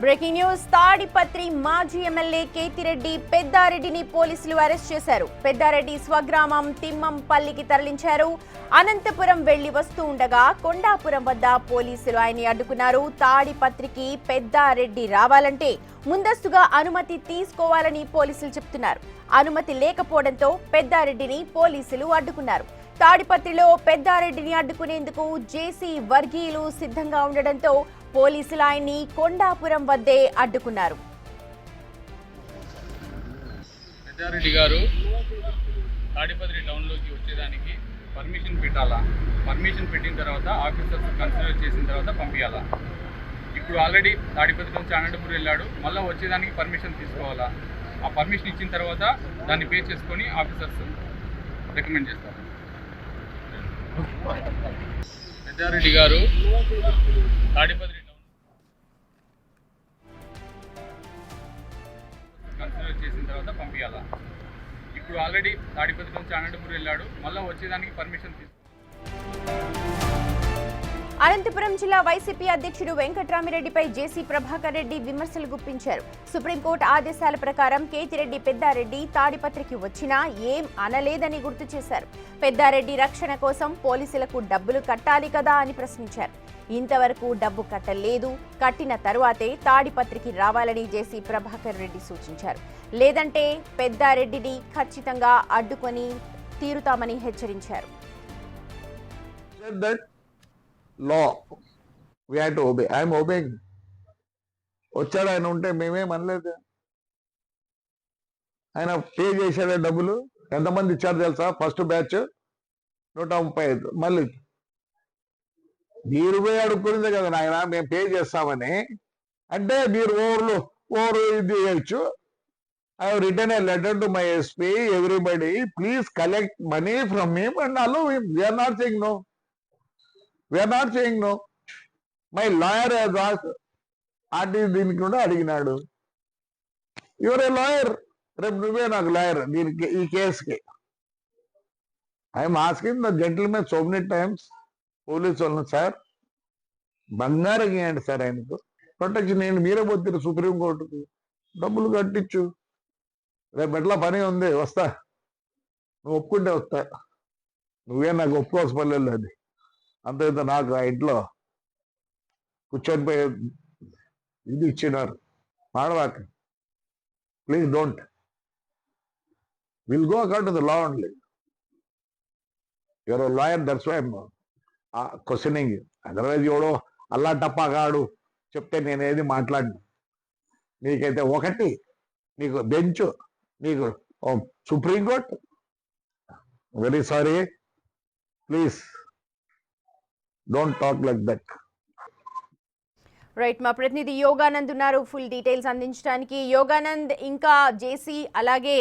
Breaking news. Tadipatri మాజీ MLA Kethireddy పెద్దారెడ్డిని పోలీసులు arrest చేశారు. పెద్దారెడ్డి స్వగ్రామం తిమ్మంపల్లికి తరలించారు. అనంతపురం వెళ్లి వస్తూ ఉండగా కొండాపురం వద్ద పోలీసులు ఆయన్ని అడ్డుకున్నారు. తాడిపత్రికి పెద్దారెడ్డి రావాలంటే ముందస్తుగా అనుమతి తీసుకోవాలని పోలీసులు చెప్తున్నారు. అనుమతి లేకపోవడంతో పెద్దారెడ్డిని పోలీసులు అడ్డుకున్నారు. తాడిపత్రిలో పెద్దారెడ్డిని అడ్డుకునేందుకు జేసీ వర్గీయులు సిద్ధంగా ఉండడంతో పోలీసులు ఆయన్ని కొండాపురం వద్దే అడ్డుకున్నారు. పెద్దారెడ్డి గారు తాడిపత్రి టౌన్లోకి వచ్చేదానికి పర్మిషన్ పెట్టాలా, పర్మిషన్ పెట్టిన తర్వాత ఆఫీసర్స్ కన్సిడర్ చేసిన తర్వాత పంపించాలా. ఇప్పుడు ఆల్రెడీ తాడిపత్రి నుంచి అనంతపురం వెళ్ళాడు, మళ్ళీ వచ్చేదానికి పర్మిషన్ తీసుకోవాలా. ఆ పర్మిషన్ ఇచ్చిన తర్వాత దాన్ని పే చేసుకొని ఆఫీసర్స్ రికమెండ్ చేస్తారు. పెద్దారెడ్డి గారు తాడిపత్రి కన్సిడర్ చేసిన తర్వాత పంపించాలా. ఇప్పుడు ఆల్రెడీ తాడిపత్రి నుంచి అనంతపురం వెళ్ళాడు, మళ్ళీ వచ్చేదానికి పర్మిషన్ తీసుకోవాలి. అనంతపురం జిల్లా వైసీపీ అధ్యక్షుడు వెంకట్రామిరెడ్డిపై జేసీ ప్రభాకర్ రెడ్డి విమర్శలు గుప్పించారు. సుప్రీంకోర్టు ఆదేశాల ప్రకారం కేతిరెడ్డి పెద్దారెడ్డి తాడిపత్రికి వచ్చినా ఏం అనలేదని గుర్తు చేశారు. పెద్దారెడ్డి రక్షణ కోసం పోలీసులకు డబ్బులు కట్టాలి కదా అని ప్రశ్నించారు. ఇంతవరకు డబ్బు కట్టలేదు, కట్టిన తరువాతే తాడిపత్రికి రావాలని జేసీ ప్రభాకర్ రెడ్డి సూచించారు. లేదంటే పెద్దారెడ్డిని ఖచ్చితంగా అడ్డుకొని తీరుతామని హెచ్చరించారు. law we have to obey. I am obeying. వచ్చాడు ఆయన ఉంటే మేమేం అనలేదు. ఆయన పే చేశాడే డబ్బులు ఎంతమంది ఇచ్చారు తెలుసా? First batch 135. మళ్ళీ మీరు పోయి అడుక్కునేదే కదా నాయన మేము పే చేస్తామని. అంటే మీరు ఓవర్ ఇది చేయొచ్చు. I have written a letter to my SP, everybody, please collect money from him and allow him. We are not saying no. We are not saying no. My lawyer has asked, దీనికి కూడా అడిగినాడు. Your A lawyer, రేపు నువ్వే నాకు lawyer దీనికి ఈ కేసుకి. I'm asking the gentlemen so many times police వాళ్ళని, సార్ బంగారం ఇవ్వండి సార్, ఆయనకు ప్రొటెక్షన్ నేను మీరే పోతారు సుప్రీంకోర్టుకు, డబ్బులు కట్టించు, రేపు ఎట్లా పని ఉంది వస్తా, నువ్వు ఒప్పుకుంటే వస్తా, నువ్వే నాకు ఒప్పుకోవాల్సిన పర్లేదు. అది అంత నాకు ఆ ఇంట్లో కూర్చొని పోయి ఇది ఇచ్చినారు. మాడవాక please don't, will go according to the law only. Your lawyer, that's why questioning. Otherwise ఎవడో అల్లా టప్పాగాడు చెప్తే నేనేది మాట్లాడినా. నీకైతే ఒకటి, నీకు బెంచ్, నీకు supreme court. Very sorry, please don't talk like that. Right, మా ప్రతినిధి యోగానంద్ ఉన్నారు ఫుల్ డీటెయిల్స్ అందించడానికి. యోగానంద్, ఇంకా జేసీ అలాగే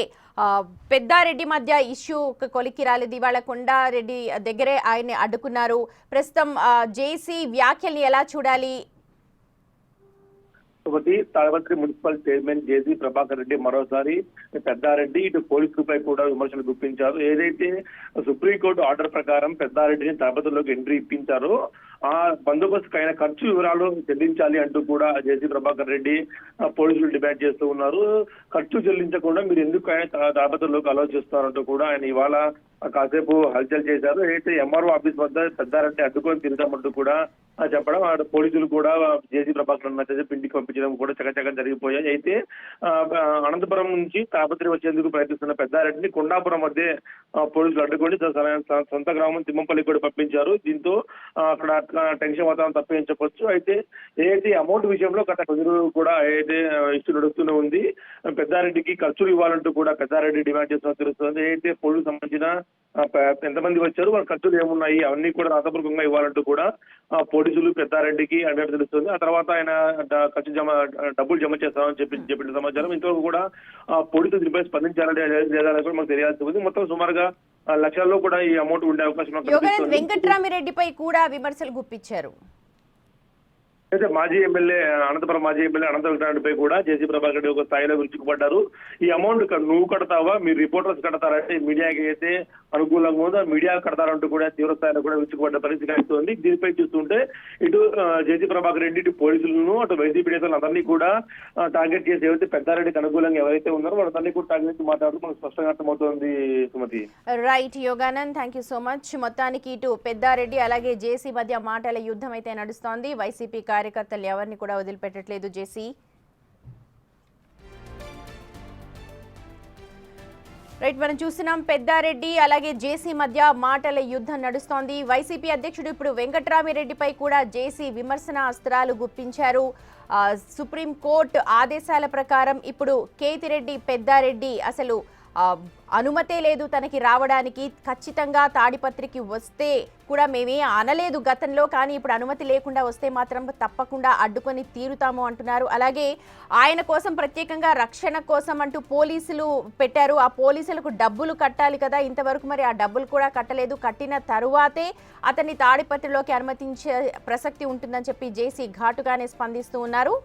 పెద్దారెడ్డి మధ్య ఇష్యూ కొలిక్కి రాలేదు. ఇవాళ కొండారెడ్డి దగ్గరే ఆయన్ని అడ్డుకున్నారు. ప్రస్తుతం జేసీ వ్యాఖ్యల్ని ఎలా చూడాలి? ఒకటి, తాడిపత్రి మున్సిపల్ చైర్మన్ జేసీ ప్రభాకర్ రెడ్డి మరోసారి పెద్దారెడ్డి ఇటు పోలీసులపై కూడా విమర్శలు గుప్పించారు. ఏదైతే సుప్రీంకోర్టు ఆర్డర్ ప్రకారం పెద్దారెడ్డిని తాడిపత్రిలోకి ఎంట్రీ ఇప్పించారో ఆ బందోబస్తుకు అయిన ఖర్చు వివరాలు చెల్లించాలి అంటూ కూడా జేసీ ప్రభాకర్ రెడ్డి పోలీసులు డిమాండ్ చేస్తూ ఉన్నారు. ఖర్చు చెల్లించకుండా మీరు ఎందుకు ఆయన తాడిపత్రిలోకి అలౌ చేస్తున్నారంటూ కూడా ఆయన ఇవాళ కాసేపు హల్చల్ చేశారు. అయితే ఎంఆర్ఓ ఆఫీస్ వద్ద పెద్దారెడ్డి అడ్డుకొని తిరుగుతామంటూ కూడా చెప్పడం, పోలీసులు కూడా జేసీ ప్రభాకర్ నచ్చజెప్పి ఇంటికి పంపించడం కూడా చకచకం జరిగిపోయాయి. అయితే అనంతపురం నుంచి తాడిపత్రి వచ్చేందుకు ప్రయత్నిస్తున్న పెద్దారెడ్డిని కొండాపురం మధ్య పోలీసులు అడ్డుకొని సొంత గ్రామం తిమ్మంపల్లి కూడా పంపించారు. దీంతో అక్కడ టెన్షన్ వాతావరణం తప్పని చెప్పొచ్చు. అయితే ఏదైతే అమౌంట్ విషయంలో గత కొద్ది రోజులు కూడా ఏదైతే ఇష్యూ నడుస్తూనే ఉంది. పెద్దారెడ్డికి ఖర్చులు ఇవ్వాలంటూ కూడా పెద్దారెడ్డి డిమాండ్ చేస్తున్నట్టు తెలుస్తుంది. ఏదైతే పోలీసు సంబంధించిన ఎంతమంది వచ్చారు, వాళ్ళ ఖర్చులు ఏమున్నాయి అవన్నీ కూడా రాతపూర్వకంగా ఇవ్వాలంటూ కూడా పోలీసులు పెద్దారెడ్డికి అన్నట్టు తెలుస్తుంది. ఆ తర్వాత ఆయన ఖర్చు డబ్బులు జమ చేస్తామని చెప్పిన సమాచారం. ఇంతవరకు కూడా పోలీసులు దీనిపై స్పందించాలని లేదా కూడా మనకు తెలియాల్సి ఉంది. మొత్తం సుమారుగా లక్షల్లో కూడా ఈ అమౌంట్ ఉండే అవకాశం. వెంకట్రామిరెడ్డిపై కూడా విమర్శలు గుప్పించారు. అయితే మాజీ ఎమ్మెల్యే అనంతపురం మాజీ ఎమ్మెల్యే అనంత వెంకటరెడ్డిపై కూడా జేసీ ప్రభాకర్ రెడ్డి ఒక స్థాయిలో విరుచుకుపడ్డారు. ఈ అమౌంట్ నువ్వు కడతావా, మీరు రిపోర్టర్స్ కడతారంటే మీడియాకి అయితే అనుకూలంగా ఉందో మీడియా కడతారంటూ కూడా తీవ్ర స్థాయిలో కూడా విరుచుకుపడ్డ పరిస్థితి కలుగుతుంది. దీనిపై చూస్తుంటే ఇటు జేసీ ప్రభాకర్ రెడ్డి, ఇటు పోలీసులను, అటు వైసీపీ నేతలు అందరినీ కూడా టార్గెట్ చేసి ఏవైతే పెద్దారెడ్డికి అనుకూలంగా ఎవరైతే ఉన్నారో వాళ్ళందరినీ కూడా టార్గెట్ చేసి మాట్లాడుతూ మనకు స్పష్టంగా అర్థమవుతోంది Sumathi. Right Yoganand, thank you so much. మొత్తానికి ఇటు పెద్దారెడ్డి అలాగే జేసీ మధ్య మాటల యుద్ధం అయితే నడుస్తోంది. వైసీపీ కార్యకర్తలు ఎవరిని కూడా వదిలిపెట్టట్లేదు జేసీ. రైట్, మనం చూస్తున్నాం పెద్దారెడ్డి అలాగే జేసీ మధ్య మాటల యుద్ధం నడుస్తోంది. వైసీపీ అధ్యక్షుడు ఇప్పుడు వెంకట్రామిరెడ్డిపై కూడా జేసీ విమర్శన అస్త్రాలు గుప్పించారు. సుప్రీంకోర్టు ఆదేశాల ప్రకారం ఇప్పుడు కేతిరెడ్డి పెద్దారెడ్డి అసలు అనుమతే లేదు తనకి రావడానికి, ఖచ్చితంగా తాడిపత్రికి వస్తే కూడా మేమే అనలేదు గతంలో, కానీ ఇప్పుడు అనుమతి లేకుండా వస్తే మాత్రం తప్పకుండా అడ్డుకొని తీరుతాము అంటున్నారు. అలాగే ఆయన కోసం ప్రత్యేకంగా రక్షణ కోసం అంటూ పోలీసులు పెట్టారు. ఆ పోలీసులకు డబ్బులు కట్టాలి కదా, ఇంతవరకు మరి ఆ డబ్బులు కూడా కట్టలేదు. కట్టిన తరువాతే అతన్ని తాడిపత్రిలోకి అనుమతించే ప్రసక్తి ఉంటుందని చెప్పి జేసీ ఘాటుగానే స్పందిస్తూ ఉన్నారు.